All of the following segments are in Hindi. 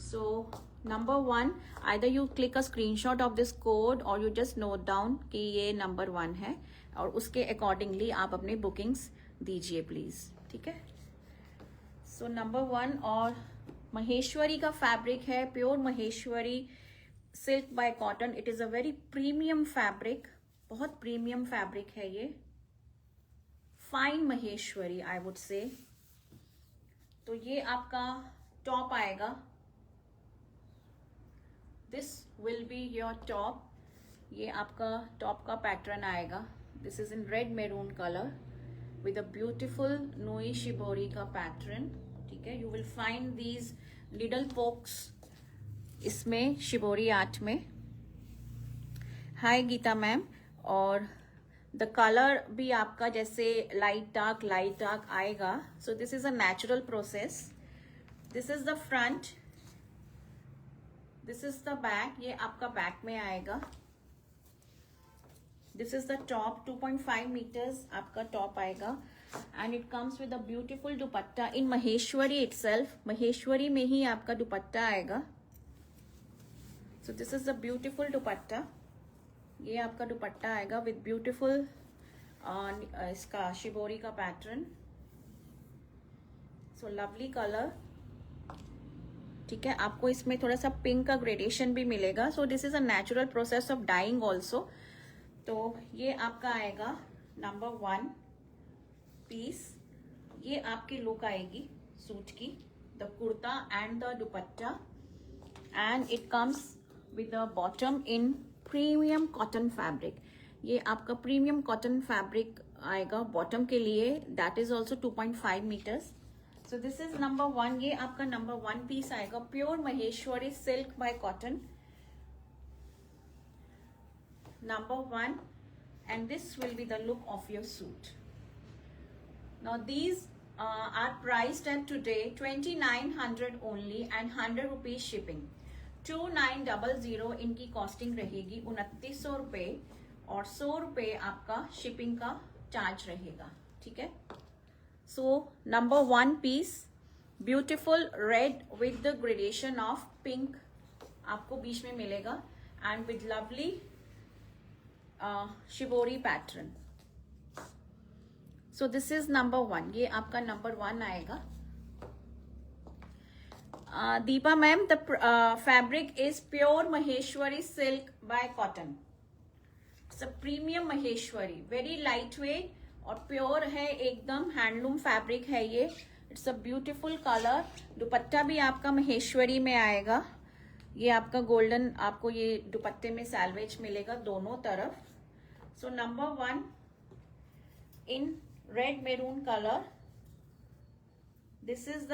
So number 1, either you click a screenshot of this code or you just note down कि ये number 1 है और उसके accordingly आप अपने bookings दीजिए please, ठीक है. So number 1 और महेश्वरी का fabric है, pure Maheshwari silk by cotton. It is a very premium fabric, बहुत premium fabric है ये. Fine Maheshwari I would say. तो ये आपका टॉप आएगा. This will be your top. ये आपका टॉप का पैटर्न आएगा. This is in red maroon color with a beautiful Nui Shibori का पैटर्न, ठीक है. You will find these little pokes इसमें शिबोरी आर्ट में. Hi Geeta ma'am. और द कलर भी आपका जैसे लाइट डार्क आएगा. So this is a natural process. This is the front, this is the back. ये आपका बैक में आएगा. This is the top. 2.5 metres आपका टॉप आएगा and it comes with a beautiful dupatta in Maheshwari itself. Maheshwari में ही आपका दुपट्टा आएगा. So this is the beautiful dupatta. ये आपका दुपट्टा आएगा विद ब्यूटिफुल इसका शिबोरी का पैटर्न. सो लवली कलर, ठीक है. आपको इसमें थोड़ा सा पिंक का ग्रेडेशन भी मिलेगा. So this is a natural process of dyeing also. तो ये आपका आएगा नंबर 1 पीस. ये आपकी लुक आएगी सूट की. The kurta and the dupatta and it comes with the bottom in premium cotton fabric. ये आपका प्रीमियम कॉटन फैब्रिक आएगा बॉटम के लिए. That is also 2.5 metres. So this is number 1. ये आपका नंबर 1 पीस आएगा. Pure Maheshwari silk by cotton, number 1, and this will be the look of your suit. Now these are priced at today 2900 only and 100 rupees shipping. 2900 इनकी कॉस्टिंग रहेगी. 2900 रुपये और 100 रुपये आपका शिपिंग का चार्ज रहेगा, ठीक है. So number 1 piece beautiful red with the gradation of pink आपको बीच में मिलेगा and with lovely shibori pattern. So this is number 1. ये आपका नंबर 1 आएगा. Deepa ma'am, the fabric is pure Maheshwari silk by cotton. It's a premium Maheshwari, very light weight और प्योर है एकदम. हैंडलूम फैब्रिक है ये. It's a beautiful colour. Dupatta भी आपका महेश्वरी में आएगा. ये आपका गोल्डन, आपको ये दुपट्टे में सैल्वेज मिलेगा दोनों तरफ. So number 1 in red maroon colour. This is the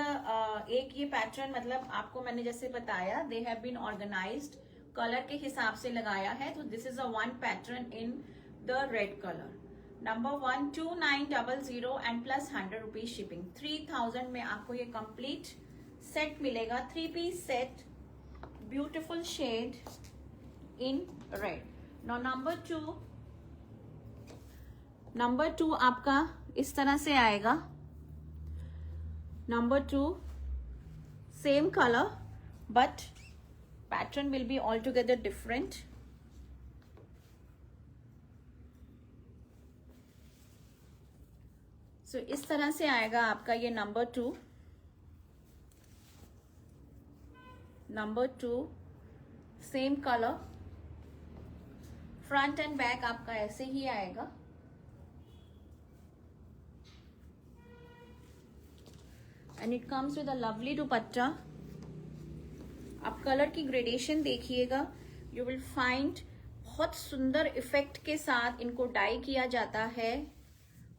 एक ये पैटर्न, मतलब आपको मैंने जैसे बताया they have been organised, colour के हिसाब से लगाया है. तो this is a 1 pattern in the red colour. Number 1 2900 and plus 100 rupees shipping. 3000 में आपको ये कंप्लीट सेट मिलेगा. 3 piece set, beautiful shade in red. Now number 2 आपका इस तरह से आएगा. Number 2 same color but pattern will be altogether different. So इस तरह से आएगा आपका ये number 2. Number 2 same colour. Front and back आपका ऐसे ही आएगा. And it comes with a lovely दुपट्टा. आप कलर की ग्रेडेशन देखिएगा. यू विल फाइंड बहुत सुंदर इफेक्ट के साथ इनको डाई किया जाता है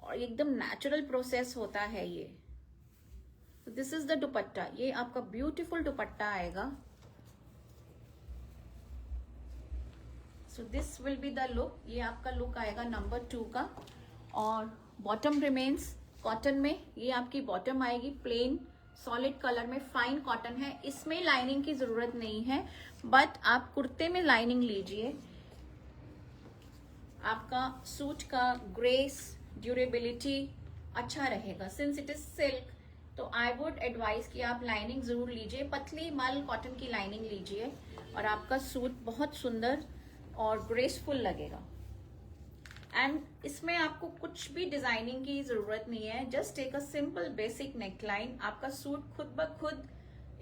और एकदम नेचुरल प्रोसेस होता है ये. This is the dupatta. ये आपका ब्यूटीफुल दुपट्टा आएगा. So this will be the look. ये आपका लुक आएगा नंबर 2 का. और बॉटम रिमेन्स कॉटन में. ये आपकी बॉटम आएगी प्लेन सॉलिड कलर में. फाइन कॉटन है, इसमें लाइनिंग की जरूरत नहीं है, बट आप कुर्ते में लाइनिंग लीजिए. आपका सूट का ग्रेस, ड्यूरेबिलिटी अच्छा रहेगा. सिंस इट इज सिल्क, तो आई वुड एडवाइज कि आप लाइनिंग जरूर लीजिए, पतली मल कॉटन की लाइनिंग लीजिए और आपका सूट बहुत सुंदर और ग्रेसफुल लगेगा। एंड इसमें आपको कुछ भी डिजाइनिंग की जरूरत नहीं है, just take a simple basic neckline, आपका सूट खुद ब खुद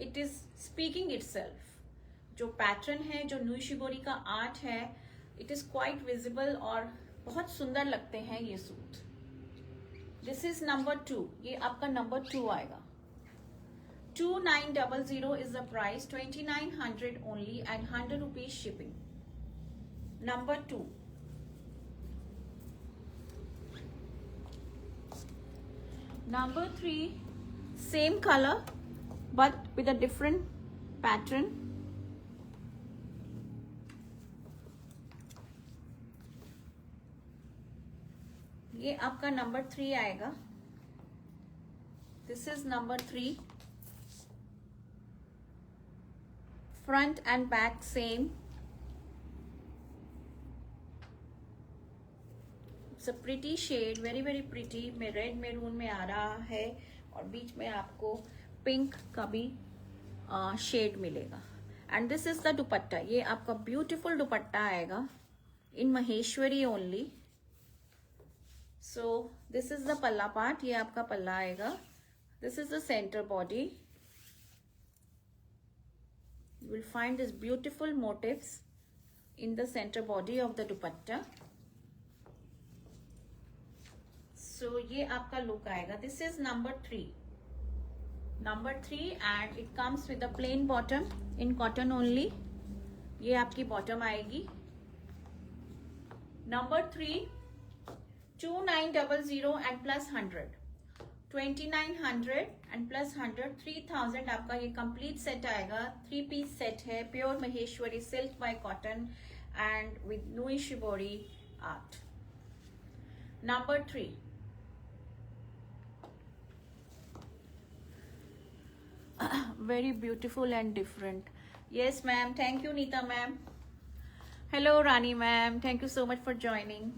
इट इज स्पीकिंग इटसेल्फ। जो पैटर्न है, जो नुई शिबोरी का आर्ट है, इट इज क्वाइट विजिबल और बहुत सुंदर लगते हैं ये सूट। दिस इज नंबर 2, ये आपका नंबर 2 आएगा। 2900 is the price, 2900 only and 100 rupees shipping. Number 2। Number 3, same color but with a different pattern. ये आपका नंबर 3 आएगा। This is number 3. Front and back same. It's a pretty shade, very very pretty। में रेड मैरून में आ रहा है और बीच में आपको पिंक का भी शेड मिलेगा। And this is the dupatta, ये आपका ब्यूटीफुल दुपट्टा आएगा in Maheshwari only. So this is the palla part, ये आपका पल्ला आएगा। This is the centre body, you will find this beautiful motifs in the centre body of the dupatta. So ये आपका लुक आएगा। This is number 3 and it comes with a plain bottom in cotton only. ये आपकी बॉटम आएगी। Number 3, 2900 and plus 100, 2900 and plus 100, 3000 आपका ये कंप्लीट सेट आएगा। 3 पीस सेट है, pure Maheshwari silk by cotton and with nui shibori art. Number 3, very beautiful and different. Yes ma'am, thank you Neeta ma'am. Hello Rani ma'am, thank you so much for joining.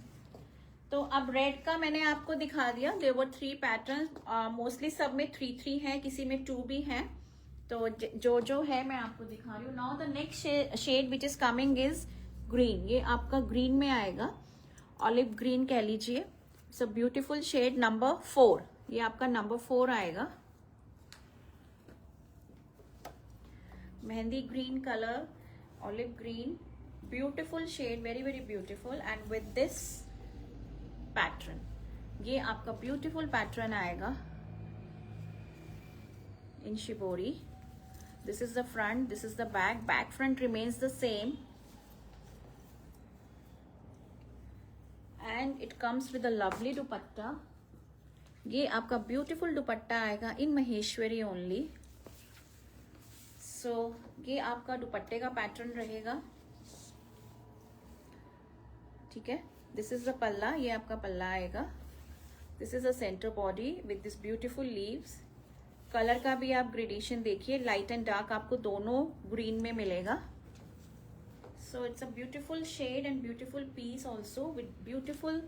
तो अब रेड का मैंने आपको दिखा दिया। There were 3 पैटर्न, मोस्टली सब में 3 है, किसी में 2 भी है। तो जो है मैं आपको दिखा रही हूँ। Now the next shade which is coming is green. ये आपका ग्रीन में आएगा, ऑलिव ग्रीन कह लीजिए। It's a beautiful shade. Number 4, ये आपका नंबर 4 आएगा। Mehndi green colour, olive green, beautiful shade, very very beautiful and with this pattern. ये आपका ब्यूटीफुल पैटर्न आएगा in shibori. This is the front, this is the back. Back front remains the same and it comes with a lovely dupatta. ये आपका ब्यूटीफुल दुपट्टा आएगा इन महेश्वरी ओनली। सो ये आपका दुपट्टे का पैटर्न रहेगा, ठीक है। दिस इज द पल्ला, ये आपका पल्ला आएगा। This is a centre body with this beautiful leaves. Colour का भी आप ग्रेडेशन देखिए, लाइट एंड डार्क आपको दोनों ग्रीन में मिलेगा। So it's a beautiful shade and beautiful piece also with beautiful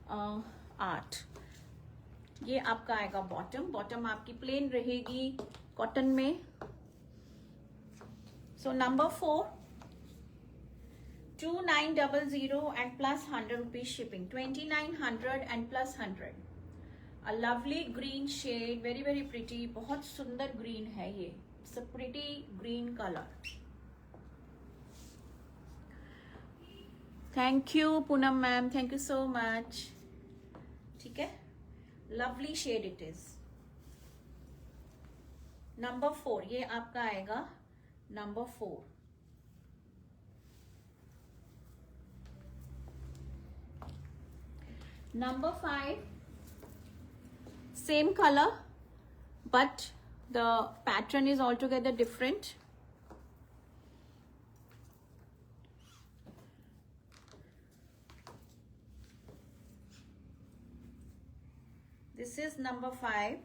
art. ये आपका आएगा बॉटम। बॉटम आपकी प्लेन रहेगी कॉटन में। So number 4, 2900 and plus 100 rupees shipping, 2900 and plus 100. A lovely green shade, very very pretty, बहुत सुंदर ग्रीन है ये। It's a pretty green color. Thank you Poonam ma'am, thank you so much. ठीक है, lovely shade it is. Number 4, ये आपका आएगा number 4। Number 5, same color but the pattern is altogether different. This is number 5.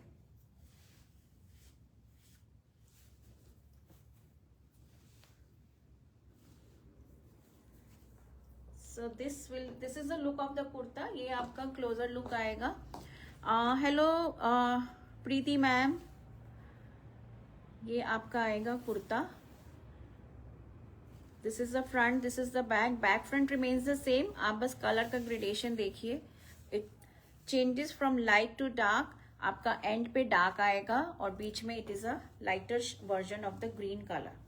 So this is the look of the kurta. ये आपका क्लोजर लुक आएगा। हेलो प्रीति मैम, ये आपका आएगा kurta. This is the front, this is the back. Back front remains the same. आप बस कलर का ग्रेडेशन देखिए. It changes from light to dark. आपका एंड पे डार्क आएगा और बीच में it is a lighter version of the green colour.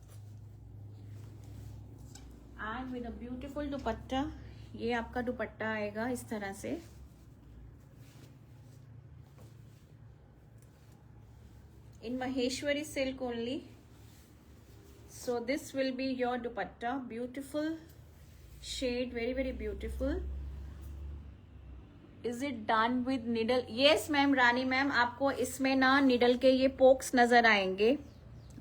And with a beautiful dupatta. ये आपका दुपट्टा आएगा इस तरह से. In Maheshwari silk only. So this will be your dupatta. Beautiful shade, very very beautiful. Is it done with needle? Yes ma'am, Rani ma'am, आपको इसमें ना निडल के ये पोक्स नजर आएंगे.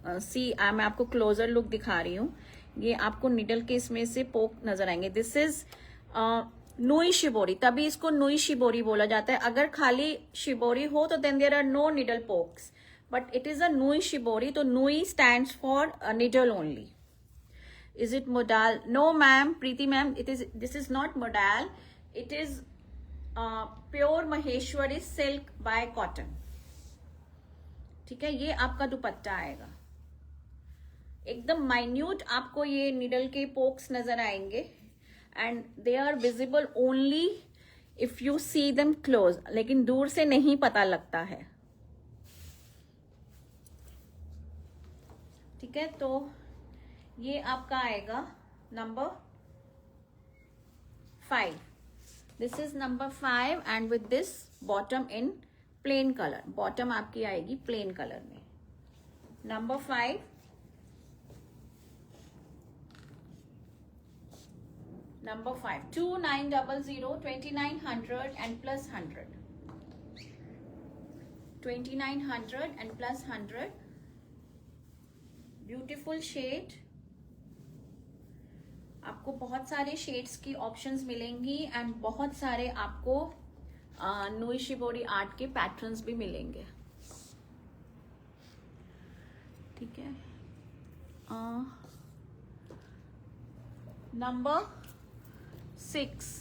सी मैं आपको क्लोजर लुक दिखा रही हूँ. ये आपको निडल के इसमें से पोक नजर आएंगे. दिस इज नुई शिबोरी, तभी इसको नुई शिबोरी बोला जाता है. अगर खाली शिबोरी हो तो then there are no needle pokes, but it is a Nui Shibori. So Nui stands for needle only. Is it modal? No ma'am, Preeti ma'am, this is not modal. It is pure Maheshwari silk by cotton. ठीक है. ये आपका दुपट्टा आएगा. एकदम माइन्यूट आपको ये निडल के पोक्स नजर आएंगे. And they are visible only if you see them close. लेकिन दूर से नहीं पता लगता है. ठीक है. तो ये आपका आएगा number 5. This is number 5 and with this bottom in plain colour. Bottom आपकी आएगी प्लेन कलर में. Number 5. Number 5 2900 2900 and plus 100. 2900 and plus 100. Beautiful shade. आपको बहुत सारे शेड्स की ऑप्शंस मिलेंगी एंड बहुत सारे आपको नुई शिबोरी आर्ट के पैटर्न्स भी मिलेंगे. ठीक है. नंबर 6.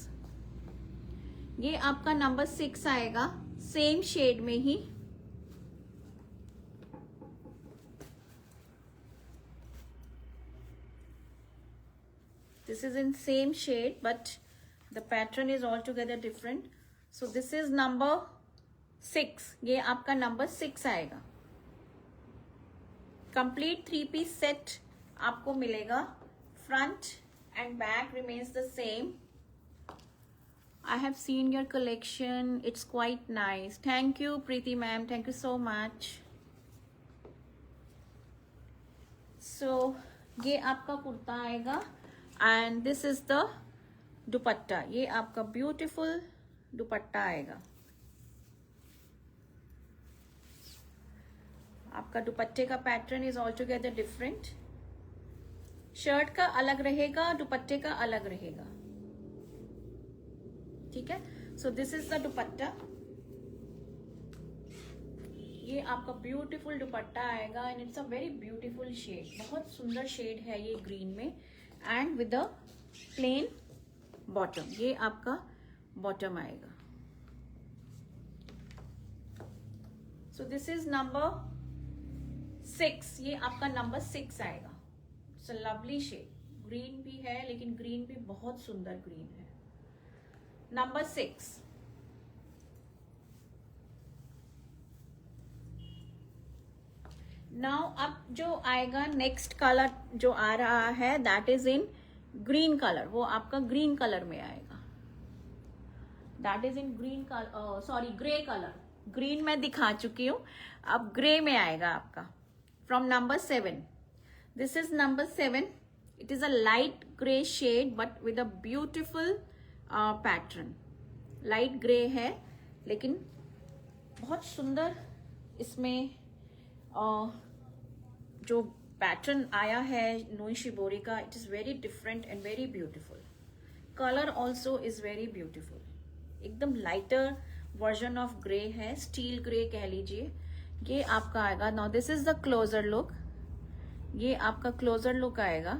ये आपका नंबर 6 आएगा. सेम शेड में ही. This is in same shade but the pattern is altogether different. So this is number 6. ये आपका number 6 आएगा. Complete 3-piece set आपको मिलेगा. Front and back remains the same. I have seen your collection. It's quite nice. Thank you Preeti ma'am. Thank you so much. So ये आपका कुर्ता आएगा. And this is the dupatta. ये आपका ब्यूटीफुल दुपट्टा आएगा. आपका दुपट्टे का pattern is all together different. Shirt का अलग रहेगा, दुपट्टे का अलग रहेगा. ठीक है. So this is the dupatta. ये आपका ब्यूटीफुल दुपट्टा आएगा and it's a very beautiful shade. बहुत सुंदर शेड है ये ग्रीन में. And with a plain bottom. ये आपका बॉटम आएगा. So this is number 6. ये आपका नंबर 6 आएगा. It's a lovely shade. Green भी है लेकिन ग्रीन भी बहुत सुंदर ग्रीन है. नंबर 6. नाउ अब जो आएगा नेक्स्ट कलर जो आ रहा है that is in green colour. वो आपका ग्रीन कलर में आएगा. That is in green colour, sorry grey colour. Green मैं दिखा चुकी हूं. अब ग्रे में आएगा आपका. From number 7. This is number 7. It is a light grey shade but with a beautiful pattern. Light grey है लेकिन बहुत सुंदर इसमें जो पैटर्न आया है नुई शिबोरी का. It is very different and very beautiful. Colour also is very beautiful. एकदम लाइटर वर्जन ऑफ ग्रे है. स्टील ग्रे कह लीजिए. ये आपका आएगा. Now this is the closure look. ये आपका क्लोजर लुक आएगा.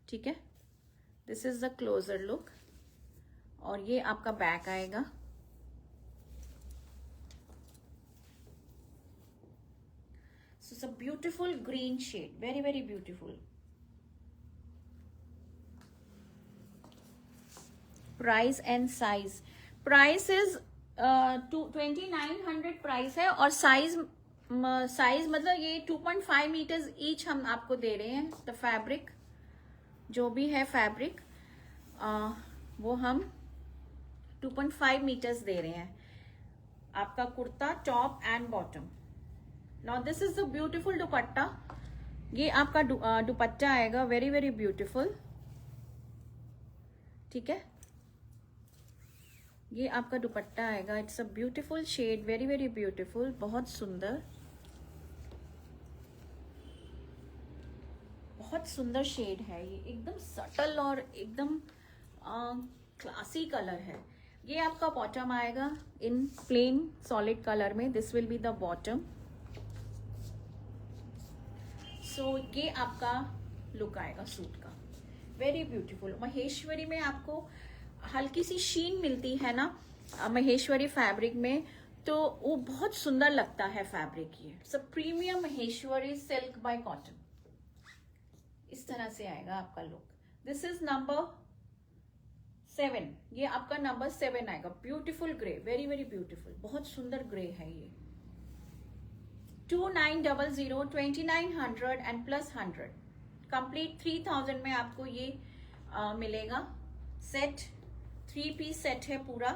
ठीक है. This is the closure look. और ये आपका बैक आएगा. So it's a beautiful green shade, very very beautiful. Price and size. Price is 2900 price है, और साइज मतलब ये 2.5 मीटर्स ईच हम आपको दे रहे हैं. द फैब्रिक जो भी है फैब्रिक वो हम 2.5 मीटर्स दे रहे हैं. आपका kurta top and bottom. Now this is the beautiful dupatta. ये आपका दुपट्टा आएगा, वेरी वेरी ब्यूटीफुल. ठीक है, ये आपका दुपट्टा आएगा. It's a beautiful shade, very very beautiful, बहुत सुंदर, बहुत सुंदर शेड है ये. एकदम सटल और एकदम क्लासी कलर है. ये आपका बॉटम आएगा इन प्लेन सॉलिड कलर में. This will be the bottom. So ये आपका लुक आएगा सूट का, वेरी ब्यूटीफुल. महेश्वरी में आपको हल्की सी शीन मिलती है ना महेश्वरी फैब्रिक में, तो वो बहुत सुंदर लगता है फैब्रिक. ये सब premium Maheshwari silk by cotton. इस तरह से आएगा आपका लुक. This is number 7. ये आपका नंबर 7 आएगा. Beautiful grey, very very beautiful, बहुत सुंदर ग्रे है ये. 2900, 2900 एंड प्लस 100, कंप्लीट 3000 में आपको ये मिलेगा. सेट 3 पीस सेट है पूरा.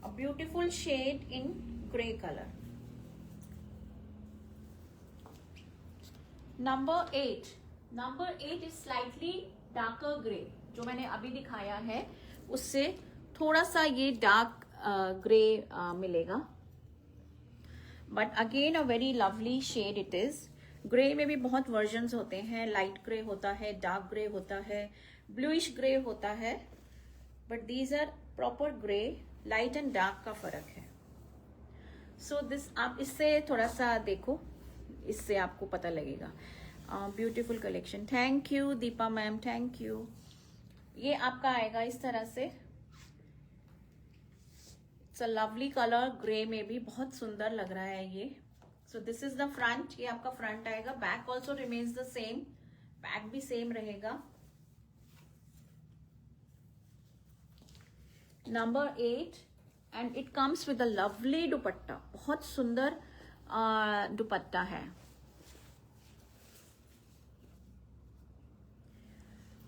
A beautiful shade in grey colour. Number 8. Number 8 is slightly darker grey. जो मैंने अभी दिखाया है उससे थोड़ा सा ये डार्क ग्रे मिलेगा, but again a very lovely shade it is. Grey में भी बहुत वर्जन्स होते हैं. लाइट ग्रे होता है, डार्क ग्रे होता है, ब्लूइश ग्रे होता है, but these are proper grey. Light and dark का फर्क है. सो दिस आप इससे थोड़ा सा देखो, इससे आपको पता लगेगा. Beautiful collection. Thank you Deepa ma'am, thank you. ये आपका आएगा इस तरह से. It's a lovely colour, grey में भी बहुत सुंदर लग रहा है ये. सो दिस इज द फ्रंट. ये आपका फ्रंट आएगा. Back also remains the same, back भी सेम रहेगा. Number 8 and it comes with a lovely दुपट्टा. बहुत सुंदर दुपट्टा है.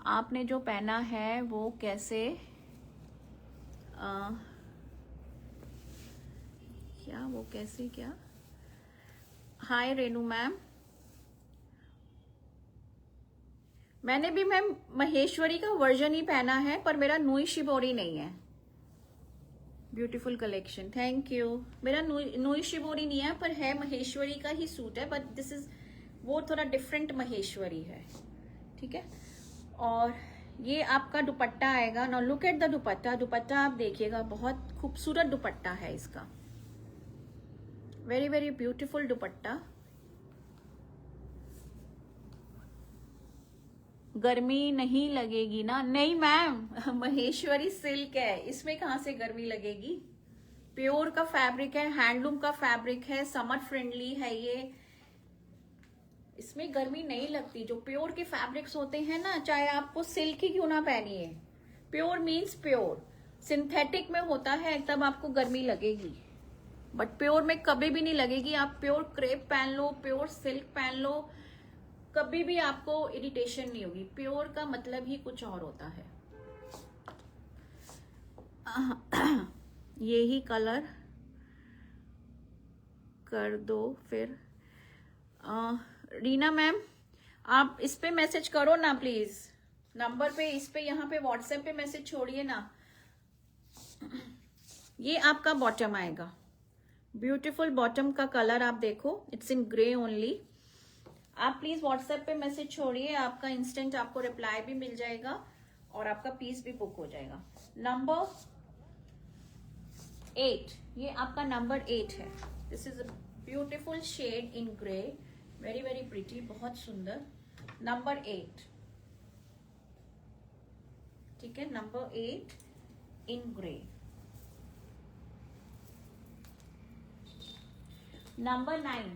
आपने जो पहना है वो कैसे क्या वो कैसे क्या. हाय रेनू मैम. मैंने भी मैम महेश्वरी का वर्जन ही पहना है, पर मेरा नूई शिबोरी नहीं है. Beautiful collection, thank you. मेरा नूई शिबोरी नहीं है, पर है महेश्वरी का ही सूट है, बट दिस इज वो थोड़ा डिफरेंट महेश्वरी है. ठीक है. और ये आपका दुपट्टा आएगा. नाउ लुक एट द दुपट्टा. दुपट्टा आप देखिएगा, बहुत खूबसूरत दुपट्टा है इसका. वेरी वेरी ब्यूटीफुल दुपट्टा. गर्मी नहीं लगेगी ना? नहीं मैम, महेश्वरी सिल्क है, इसमें कहाँ से गर्मी लगेगी. प्योर का फैब्रिक है, हैंडलूम का फैब्रिक है, समर फ्रेंडली है ये. इसमें गर्मी नहीं लगती. जो प्योर के फैब्रिक्स होते हैं ना, चाहे आपको सिल्क ही क्यों ना पहनिए, प्योर मीन्स प्योर. सिंथेटिक में होता है तब आपको गर्मी लगेगी, बट प्योर में कभी भी नहीं लगेगी. आप प्योर क्रेप पहन लो, प्योर सिल्क पहन लो, कभी भी आपको इरिटेशन नहीं होगी. प्योर का मतलब ही कुछ और होता है. यही कलर कर दो फिर. रीना मैम, आप इस पे मैसेज करो ना प्लीज, नंबर पे, इस पे, यहाँ पे व्हाट्सएप पे मैसेज छोड़िए ना. ये आपका बॉटम आएगा. ब्यूटीफुल बॉटम का कलर आप देखो. It's in grey only. आप प्लीज व्हाट्सएप पे मैसेज छोड़िए, आपका इंस्टेंट आपको रिप्लाई भी मिल जाएगा और आपका पीस भी बुक हो जाएगा. नंबर 8, ये आपका नंबर 8 है. This is a beautiful shade in grey, very very pretty, बहुत सुंदर. नंबर 8. ठीक है, number 8 in grey. Number 9.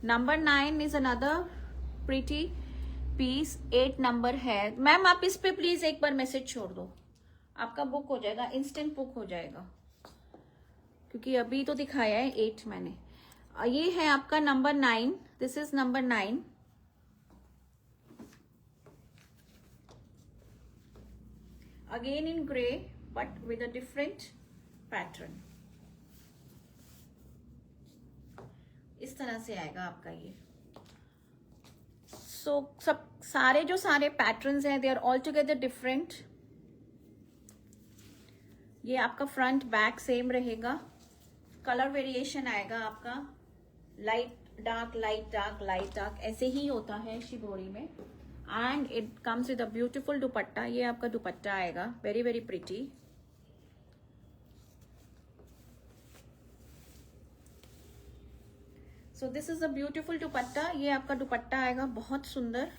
Number 9 is another pretty piece. 8 number है. मैम आप इस पे प्लीज एक बार मैसेज छोड़ दो, आपका बुक हो जाएगा, इंस्टेंट बुक हो जाएगा, क्योंकि अभी तो दिखाया है 8 मैंने. ये है आपका number 9. This is number 9. Again in grey but with a different pattern. इस तरह से आएगा आपका ये. सो सब सारे जो सारे पैटर्न्स हैं they are all together different. ये आपका फ्रंट बैक सेम रहेगा. कलर वेरिएशन आएगा आपका light dark light dark light dark, ऐसे ही होता है शिबोरी में. And it comes with a beautiful dupatta. ये आपका दुपट्टा आएगा, very very pretty. So this is a beautiful dupatta. ये आपका दुपट्टा आएगा बहुत सुंदर.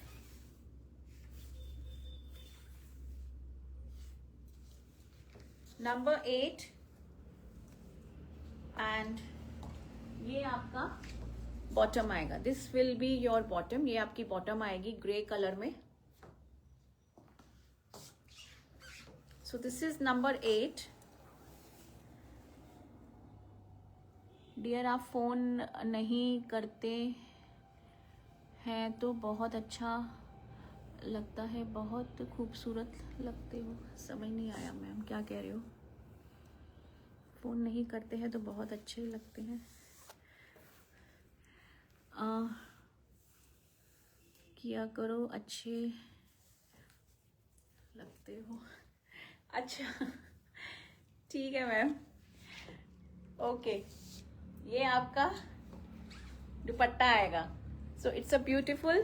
नंबर 8 एंड ये आपका बॉटम आएगा. This will be your bottom. ये आपकी बॉटम आएगी ग्रे कलर में. So this is number 8. Dear आप फोन नहीं करते हैं तो बहुत अच्छा लगता है, बहुत खूबसूरत लगते हो. समझ नहीं आया मैम क्या कह रहे हो. फोन नहीं करते हैं तो बहुत अच्छे लगते हैं. किया करो, अच्छे लगते हो. अच्छा ठीक है मैम. ओके ये आपका दुपट्टा आएगा. So it's a beautiful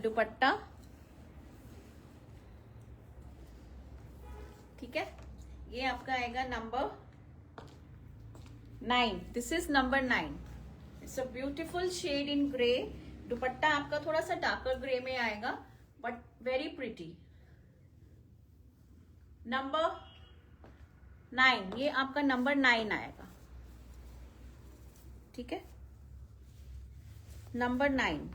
dupatta. ठीक है. ये आपका आएगा number 9. This is number 9. It's a beautiful shade in grey. Dupatta आपका थोड़ा सा डार्कर ग्रे में आएगा बट वेरी प्रिटी. नंबर 9 ये आपका नंबर 9 आएगा. ठीक है. नंबर 9.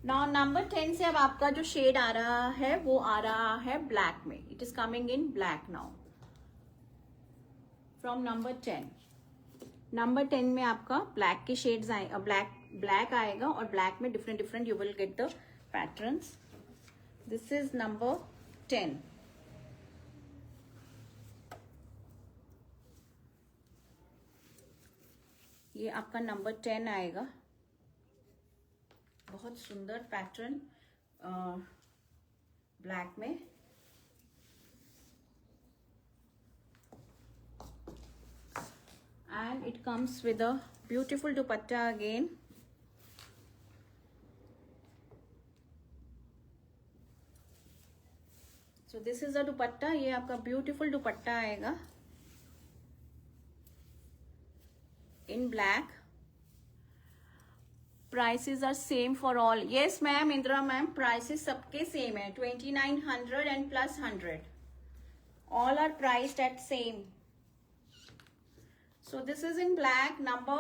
नाउ नंबर 10 से अब आपका जो शेड आ रहा है वो आ रहा है ब्लैक में. It is coming in black now from number 10. Number 10 में आपका ब्लैक के शेड्स आए, ब्लैक आएगा और ब्लैक में different different you will get the patterns. This is number 10. ये आपका नंबर 10 आएगा. बहुत सुंदर पैटर्न ब्लैक में. And it comes with a beautiful dupatta again. So this is अ दुपट्टा. ये आपका ब्यूटीफुल दुपट्टा आएगा in black. Prices are same for all. Yes ma'am, Indra ma'am, prices सबके same है. 2900 and plus 100. All are priced at same. So this is in black number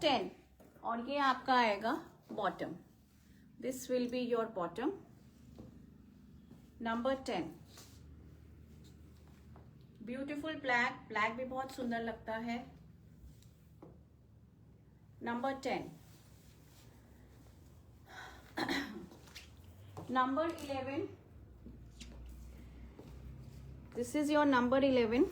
10. और ये आपका आएगा bottom. This will be your bottom. Number 10. Beautiful black. Black भी बहुत सुंदर लगता है. Number 10. Number 11. This is your number 11.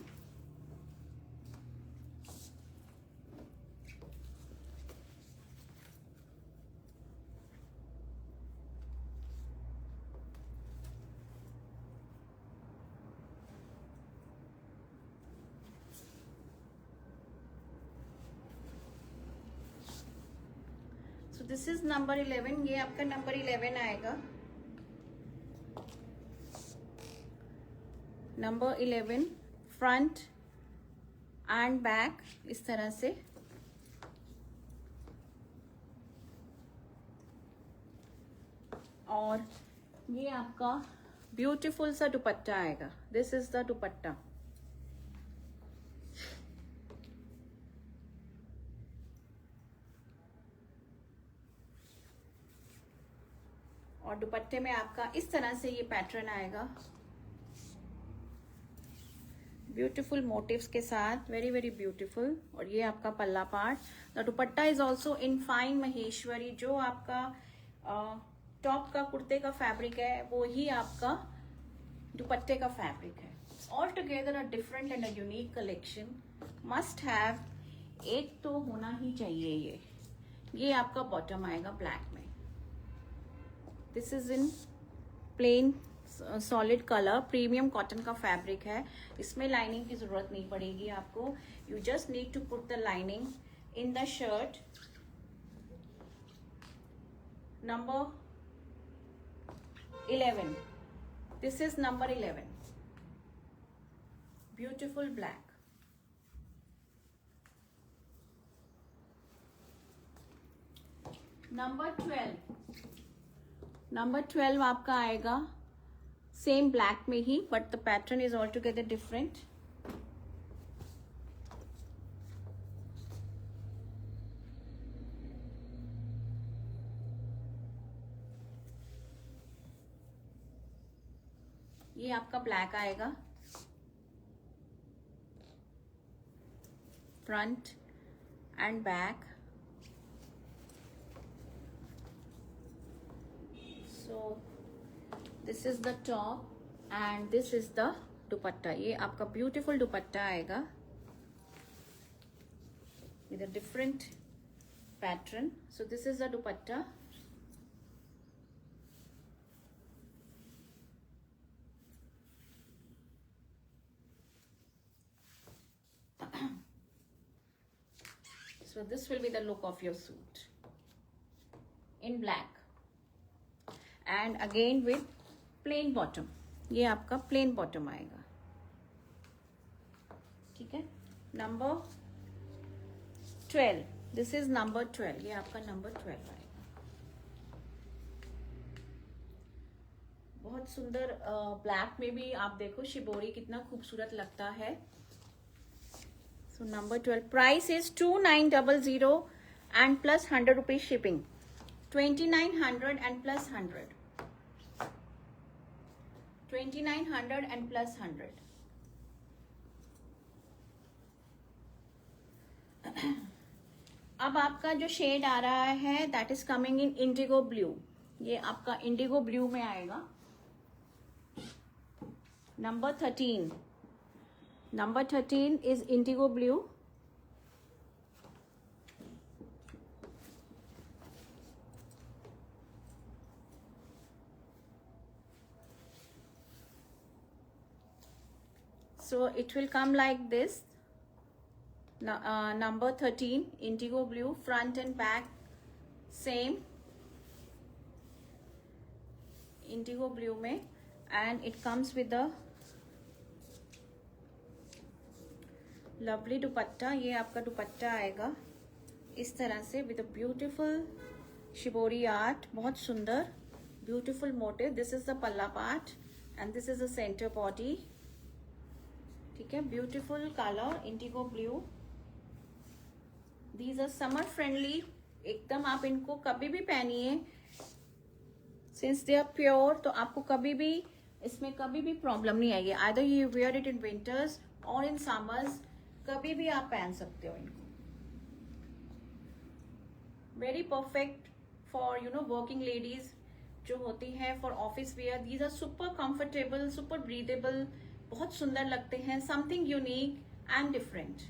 This is number 11. ये आपका नंबर 11 आएगा. नंबर 11 फ्रंट एंड बैक इस तरह से. और ये आपका ब्यूटीफुल सा दुपट्टा आएगा. दिस इज द दुपट्टा. और दुपट्टे में आपका इस तरह से ये पैटर्न आएगा, ब्यूटीफुल मोटिव्स के साथ, वेरी वेरी ब्यूटीफुल। और ये आपका पल्ला part. The dupatta is also in fine Maheshwari. जो आपका टॉप का कुर्ते का फैब्रिक है वो ही आपका दुपट्टे का फैब्रिक है। All together a different and a unique collection, must have, एक तो होना ही चाहिए। ये आपका बॉटम आएगा ब्लैक में। This is in plain solid colour, premium cotton का फैब्रिक है। इसमें लाइनिंग की जरूरत नहीं पड़ेगी आपको। You just need to put the lining in the shirt. Number 11, this is number 11, beautiful black. Number 12 आपका आएगा सेम ब्लैक में ही, but the pattern is all together different. ये आपका ब्लैक आएगा, front and back. So this is the top and this is the dupatta. ये आपका ब्यूटीफुल दुपट्टा आएगा with a different pattern. So this is the dupatta. So this will be the look of your suit in black and again with plain bottom. ये आपका plain bottom आएगा, ठीक है। Number 12, this is number 12। ये आपका नंबर 12 आएगा। बहुत सुंदर ब्लैक में भी आप देखो शिबोरी कितना खूबसूरत लगता है। So number 12, price is 2900 and plus 100 rupees shipping, 2900 and plus 100, 2900 and plus 100. अब आपका जो शेड आ रहा है that is coming in Indigo blue. ये आपका इंडिगो ब्लू में आएगा। Number 13, Number 13 is indigo blue. So it will come like this. Number 13, indigo blue, front and back same indigo blue में, and it comes with the lovely dupatta. ये आपका दुपट्टा आएगा इस तरह से with a beautiful shibori art, बहुत सुंदर beautiful motif. This is the palla part and this is the centre body, ठीक है। Beautiful colour indigo blue. These are summer friendly, एकदम आप इनको कभी भी पहनिए, सिंस दे आर प्योर, तो आपको कभी भी इसमें कभी भी प्रॉब्लम नहीं आएगी। Either you wear it in winters और इन समर्स, कभी भी आप पहन सकते हो इनको। Very perfect for working ladies जो होती हैं, for office wear. These are super comfortable, super breathable, बहुत सुंदर लगते हैं, something unique and different.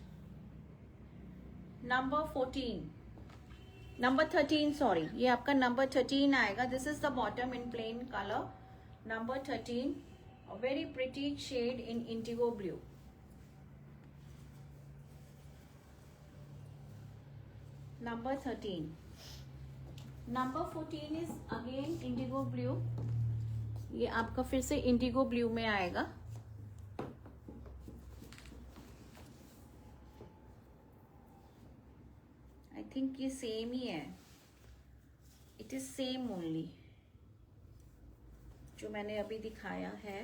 Number 13 sorry, ये आपका नंबर 13 आएगा। This is the bottom in plain colour. Number 13, a very pretty shade in indigo blue. Number 13. Number 14 is again indigo blue. ये आपका फिर से इंडिगो ब्लू में आएगा। आई थिंक ये सेम ही है, इट इज सेम ओनली जो मैंने अभी दिखाया है।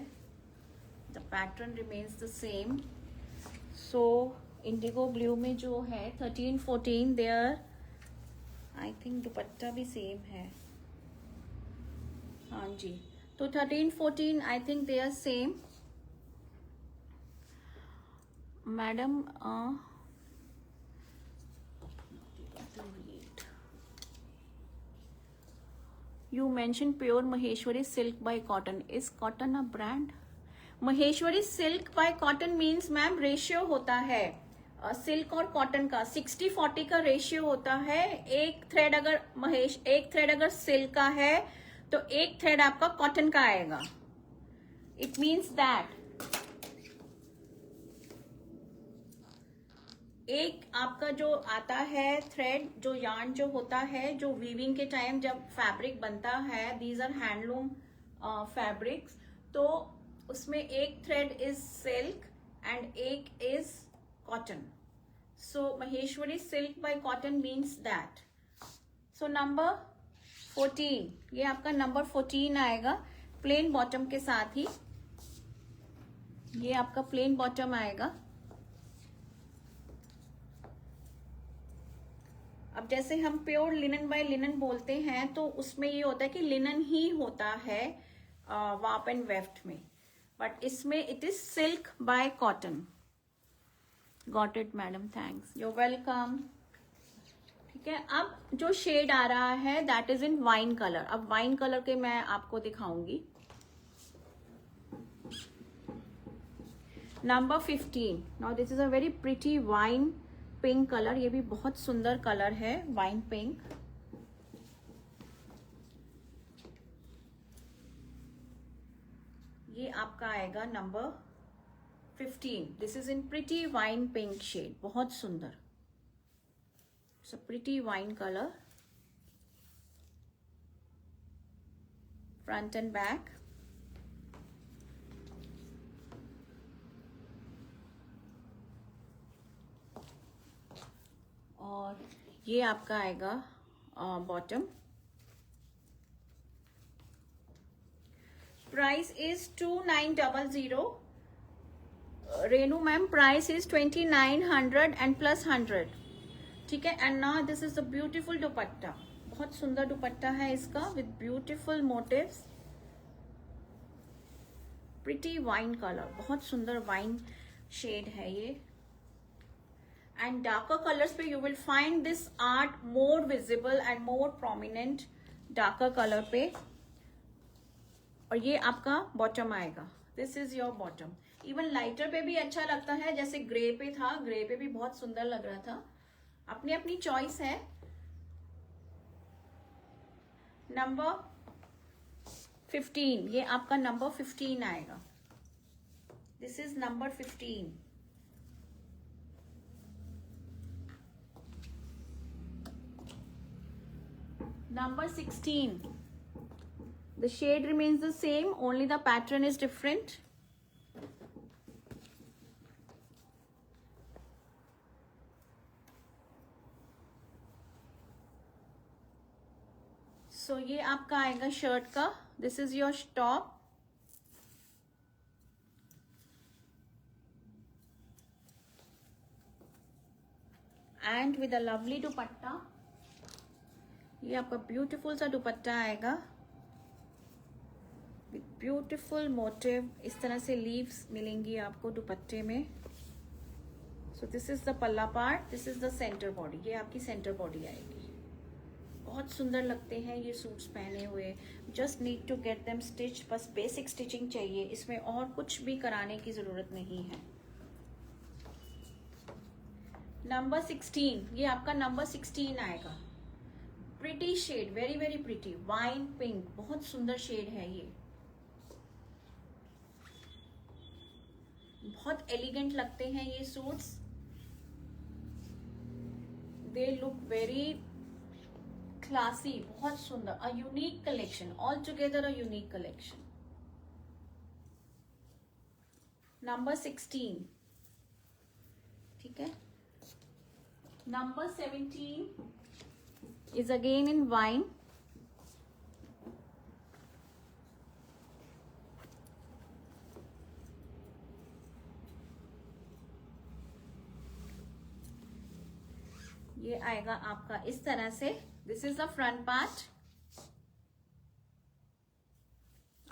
The pattern remains the same. So Indigo blue में जो है 13, 14 देयर, आई थिंक दुपट्टा भी सेम है। हाँ जी, तो 13 14 I think they are same madam. You mentioned pure Maheshwari silk by cotton. Is cotton a brand? Maheshwari silk by cotton means ma'am ratio होता है सिल्क और कॉटन का 60-40 का रेशियो होता है. एक थ्रेड अगर सिल्क का है तो एक थ्रेड आपका कॉटन का आएगा. इट मीन्स दैट एक आपका जो आता है थ्रेड, जो यार्न जो होता है, जो वीविंग के टाइम जब फैब्रिक बनता है, दीज आर हैंडलूम फैब्रिक्स, तो उसमें एक थ्रेड इज सिल्क एंड एक is cotton. So Maheshwari silk by cotton means that. So number 14, ये आपका नंबर 14 आएगा प्लेन बॉटम के साथ ही. ये आपका प्लेन बॉटम आएगा. अब जैसे हम प्योर लिनन बाय लिनन बोलते हैं तो उसमें ये होता है कि लिनन ही होता है वार्प एंड वेफ्ट में, बट इसमें it is silk by cotton. Got it madam, thanks, you welcome. ठीक है, अब जो शेड आ रहा है that is in wine colour. अब वाइन कलर के मैं आपको दिखाऊंगी. Number 15. Now this is a very pretty wine pink colour. ये भी बहुत सुंदर कलर है, वाइन पिंक. ये आपका आएगा number 15. This is in pretty wine pink shade, बहुत सुंदर. It's a pretty wine colour, front and back. और ये आपका आएगा bottom. Price is 2900. Renu ma'am price is 2900 and plus 100. ठीक है, and now this is a beautiful dupatta. बहुत सुंदर दुपट्टा है इसका with beautiful motifs. Pretty wine colour, बहुत सुंदर वाइन शेड है ये. And darker colors पे you will find this art more visible and more prominent darker color पे. और ये आपका बॉटम आएगा. This is your bottom. Even lighter पे भी अच्छा लगता है, जैसे ग्रे पे था, ग्रे पे भी बहुत सुंदर लग रहा था. अपनी अपनी चॉइस है. नंबर 15, ये आपका नंबर 15 आएगा. This is number 15. Number 16. The shade remains the same, only the pattern is different. So ये आपका आएगा शर्ट का. This is your top. And with a lovely dupatta. ये आपका ब्यूटीफुल सा दुपट्टा आएगा विथ ब्यूटीफुल मोटिव. इस तरह से लीव्स मिलेंगी आपको दुपट्टे में. So this is the palla part, this is the centre body. ये आपकी सेंटर बॉडी आएगी. बहुत सुंदर लगते हैं ये सूट्स पहने हुए. Just need to get them stitch. बस बेसिक स्टिचिंग चाहिए, इसमें और कुछ भी कराने की जरूरत नहीं है. नंबर 16, ये आपका नंबर 16 आएगा. Pretty shade, very very pretty wine pink, बहुत सुंदर शेड है ये. बहुत एलिगेंट लगते हैं ये suits. They look very classy, बहुत सुंदर. A unique collection, all together a unique collection. Number 16. ठीक है, number 17 is again in wine. ये आएगा आपका इस तरह से. This is the front part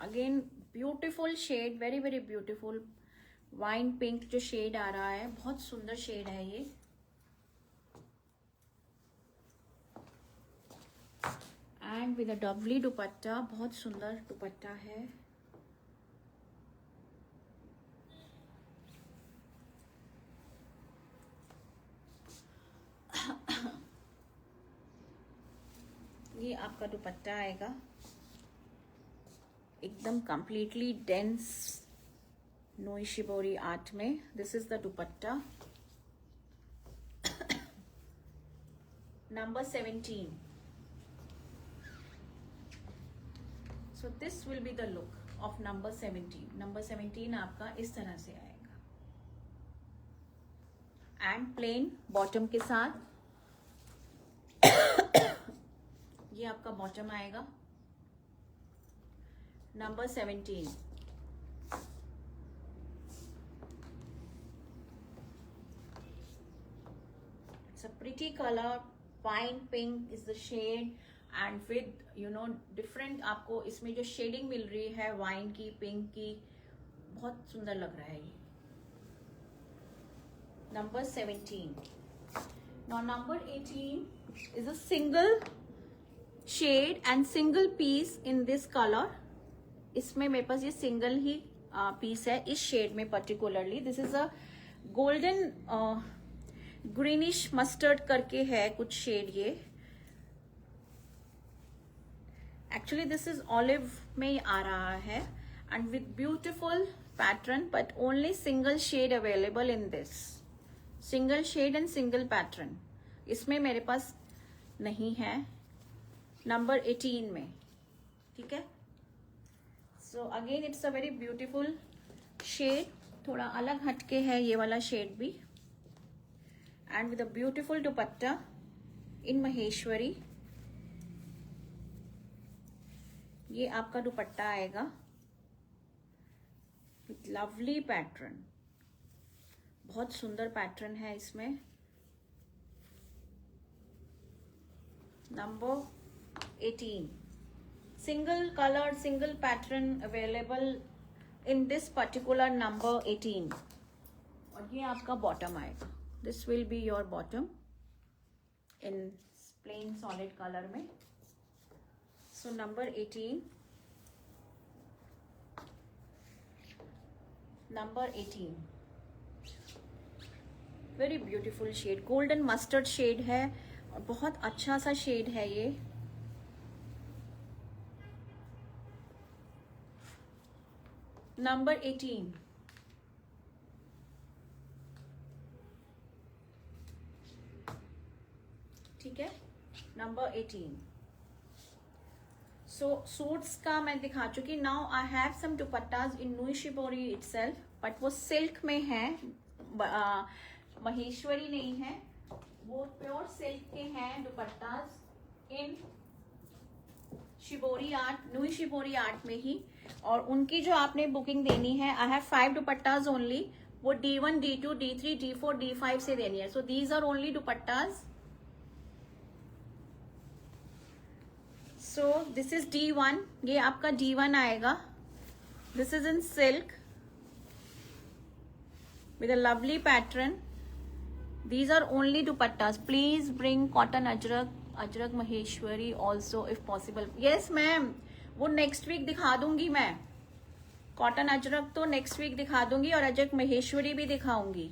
again beautiful shade, very very beautiful wine pink जो शेड आ रहा है, बहुत सुंदर शेड है ये। एंड विद अ डबली दुपट्टा, बहुत सुंदर दुपट्टा है। ये आपका दुपट्टा आएगा एकदम कंप्लीटली डेंस नोई शिबोरी आर्ट में। This is the dupatta. Number 17। So this will be the look of number 17। Number 17 आपका इस तरह से आएगा एंड प्लेन बॉटम के साथ। ये आपका बॉटम आएगा number 17। It's a pretty color, wine pink is the shade and with different आपको इसमें जो शेडिंग मिल रही है वाइन की, पिंक की, बहुत सुंदर लग रहा है ये। Number 17। Now number 18 is a single shade and single piece in this color। इसमें मेरे पास ये सिंगल ही पीस है इस शेड में particularly. This is a golden greenish mustard करके है कुछ शेड ये। एक्चुअली दिस इज ऑलिव में आ रहा है and with beautiful pattern, but only single shade available in this. Single shade and single pattern इसमें मेरे पास नहीं है नंबर 18 में, ठीक है। So again it's a very beautiful shade, थोड़ा अलग हटके है ये वाला शेड भी and with a beautiful dupatta in Maheshwari. ये आपका दुपट्टा आएगा विथ लवली पैटर्न, बहुत सुंदर पैटर्न है इसमें। Number 18, single color, single pattern available in this particular number 18। और ये आपका बॉटम आएगा। This will be your bottom in plain solid color में। So number 18, number 18 very beautiful shade, golden mustard shade है और बहुत अच्छा सा शेड है ये। नंबर 18, ठीक है, नंबर 18। सो सूट्स का मैं दिखा चुकी। Now I have some dupattas इन नोई शिबोरी इटसेल्फ, बट वो सिल्क में है, महेश्वरी नहीं है, वो प्योर सिल्क के हैं दुपट्टाज इन शिबोरी आर्ट, नोई शिबोरी आर्ट में ही। और उनकी जो आपने बुकिंग देनी है, आई हैव 5 दुपट्टाज ओनली, वो D1, D2, D3, D4, D5 से देनी है। So these are only dupattas. So this is D1, ये आपका D1 आएगा। This is in silk with a lovely pattern। These are only dupattas। Please bring cotton ajrak maheshwari also if possible। Yes ma'am, वो नेक्स्ट वीक दिखा दूंगी मैं। कॉटन अजरक तो नेक्स्ट वीक दिखा दूंगी और अजरक महेश्वरी भी दिखाऊंगी,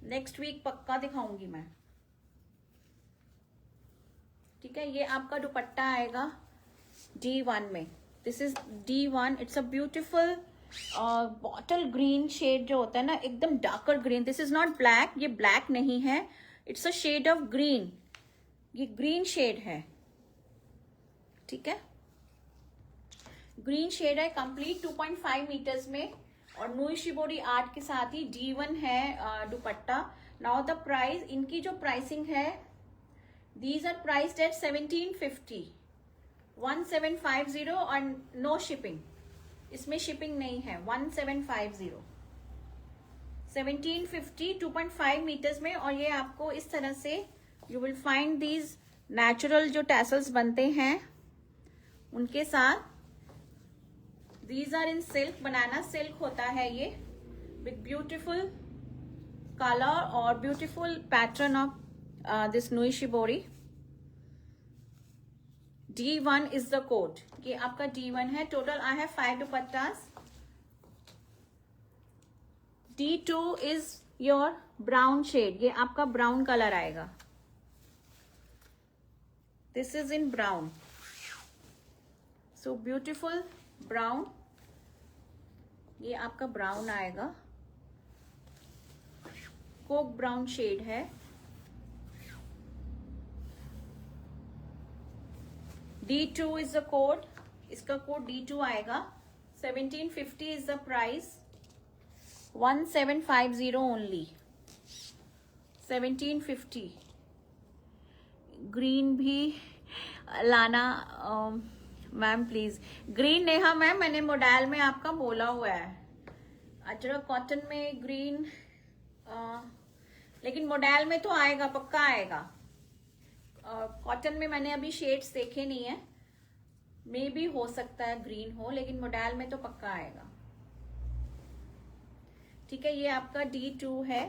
नेक्स्ट वीक पक्का दिखाऊंगी मैं, ठीक है। ये आपका दुपट्टा आएगा D1 में। This is D1। It's a beautiful bottle green shade जो होता है ना, एकदम darker green. This is not black, ये ब्लैक नहीं है, it's a shade of green, ये ग्रीन शेड है, ठीक है। ग्रीन शेड है कंप्लीट 2.5 मीटर्स में और नोई शिबोरी आर्ट के साथ ही D1 है दुपट्टा। नाउ द प्राइस, इनकी जो प्राइसिंग है, दीज आर प्राइस्ड एट 1750, 1750 और नो शिपिंग, इसमें शिपिंग नहीं है। 1750, 1750, 2.5 मीटर्स में। और ये आपको इस तरह से you will find these natural जो टैसल्स बनते हैं उनके साथ these are in silk, banana silk होता है ये, विथ ब्यूटिफुल कलर और beautiful pattern of this nui shibori. D1 is the code, ये आपका D1 है। Total I have 5 dupattas. D2 is your brown shade, ये आपका ब्राउन कलर आएगा। This is in brown, so beautiful brown, ये आपका ब्राउन आएगा, कोक ब्राउन शेड है। D2 इज द कोड, इसका कोड D2 आएगा। 1750 is the price, 1750 only, 1750। Green भी लाना ma'am please. Green Neha ma'am, मैंने मॉडल में आपका बोला हुआ है। अजरक कॉटन में ग्रीन, लेकिन मॉडल में तो आएगा, पक्का आएगा। कॉटन में मैंने अभी शेड्स देखे नहीं है, मे भी हो सकता है ग्रीन हो, लेकिन मॉडल में तो पक्का आएगा। ठीक है, ये आपका D2 है,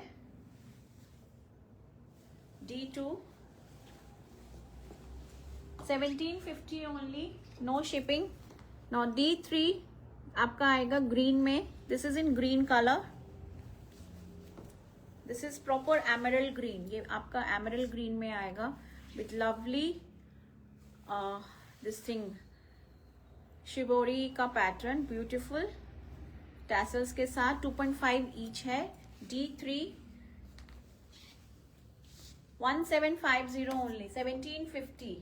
D2 1750 only, no shipping. No D3 आपका आएगा ग्रीन में, this is in green colour, this is proper emerald green, ये आपका एमरल्ड ग्रीन में आएगा with lovely this thing shibori का पैटर्न, ब्यूटिफुल टैसल्स के साथ। 2.5 ईच है। D3 1750 only, 1750,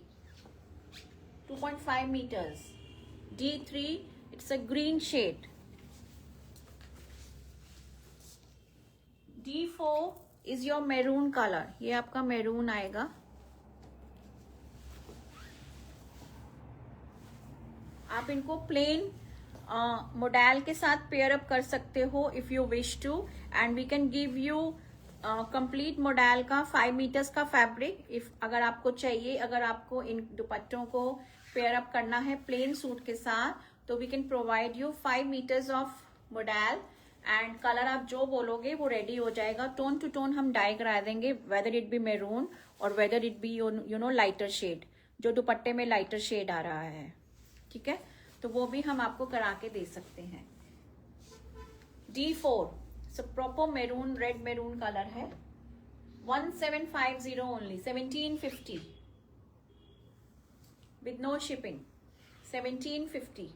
2.5 meters. D3, it's a green shade. D4 is your maroon color, ये आपका maroon आएगा। आप इनको प्लेन मॉडल के साथ पेयर अप कर सकते हो if you wish to, and we can give you complete model का 5 मीटर्स का फैब्रिक इफ अगर आपको चाहिए। अगर आपको इन दुपट्टों को पेयर अप करना है प्लेन सूट के साथ, तो we can provide you 5 metres of model, and colour आप जो बोलोगे वो रेडी हो जाएगा। टोन टू टोन हम डाई करा देंगे, वेदर इट बी मेरून और whether it be you know lighter shade, जो दुपट्टे में लाइटर शेड आ रहा है। ठीक है, तो वो भी हम आपको करा के दे सकते हैं। D4 सब proper maroon, red maroon colour है। 1750 only, 1750 with no shipping, 1750।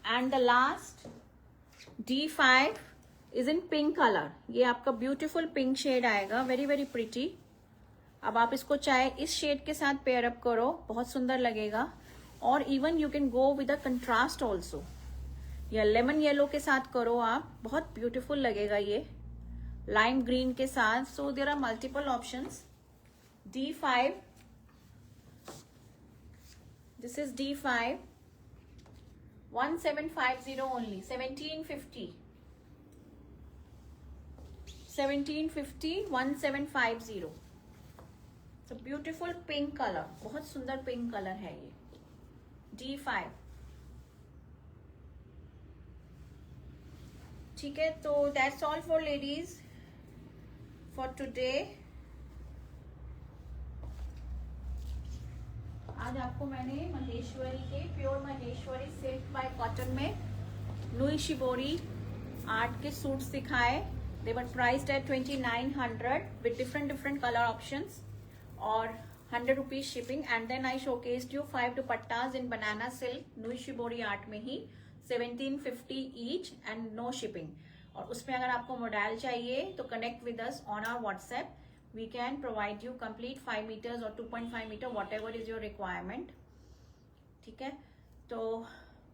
and the last D5 is in pink color, ये आपका beautiful pink shade आएगा, very very pretty। अब आप इसको चाहे इस शेड के साथ पेयर अप करो, बहुत सुंदर लगेगा, और even you can go with a contrast also, या लेमन येलो के साथ करो आप, बहुत ब्यूटीफुल लगेगा ये लाइम ग्रीन के साथ। So there are multiple options. D5, this is D5, 1750 only, 1750, 1750, 1750। So beautiful pink color, बहुत सुंदर पिंक कलर है ये। D5, ठीक है, तो that's all for ladies for today. आज आपको मैंने महेश्वरी के pure Maheshwari silk by cotton में लुई शिबोरी आर्ट के सूट्स दिखाए। They were priced at 2900 with different colour options और 100 rupees shipping. And then I showcased you 5 dupattas in banana silk nui shibori art में ही, 1750 ईच एंड नो शिपिंग। और उसमें अगर आपको मॉडल चाहिए तो connect with us on our WhatsApp, we can provide you complete 5 meters or 2.5 meter whatever is your requirement। ठीक है, तो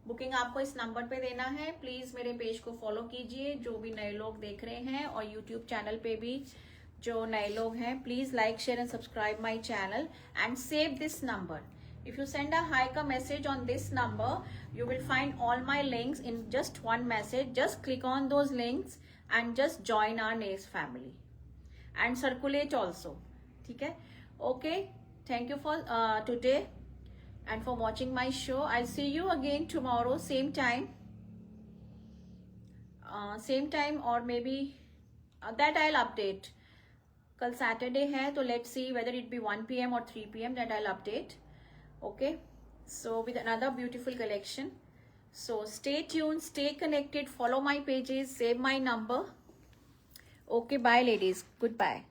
बुकिंग आपको इस नंबर पे देना है। प्लीज मेरे पेज को फॉलो कीजिए जो भी नए लोग देख रहे हैं, और यूट्यूब चैनल पे भी जो नए लोग हैं, please like share and subscribe my channel and save this number. If you send a hi ka message on this number, you will find all my links in just one message. Just click on those links and just join our NACE family and circulate also. ठीक है, okay, thank you for today। and for watching my show. I'll see you again tomorrow, same time. Or maybe that I'll update. कल Saturday है, तो let's see whether it be 1 PM or 3 PM, that I'll update. Okay, so with another beautiful collection. So stay tuned, stay connected, follow my pages, save my number. Okay, bye ladies, goodbye.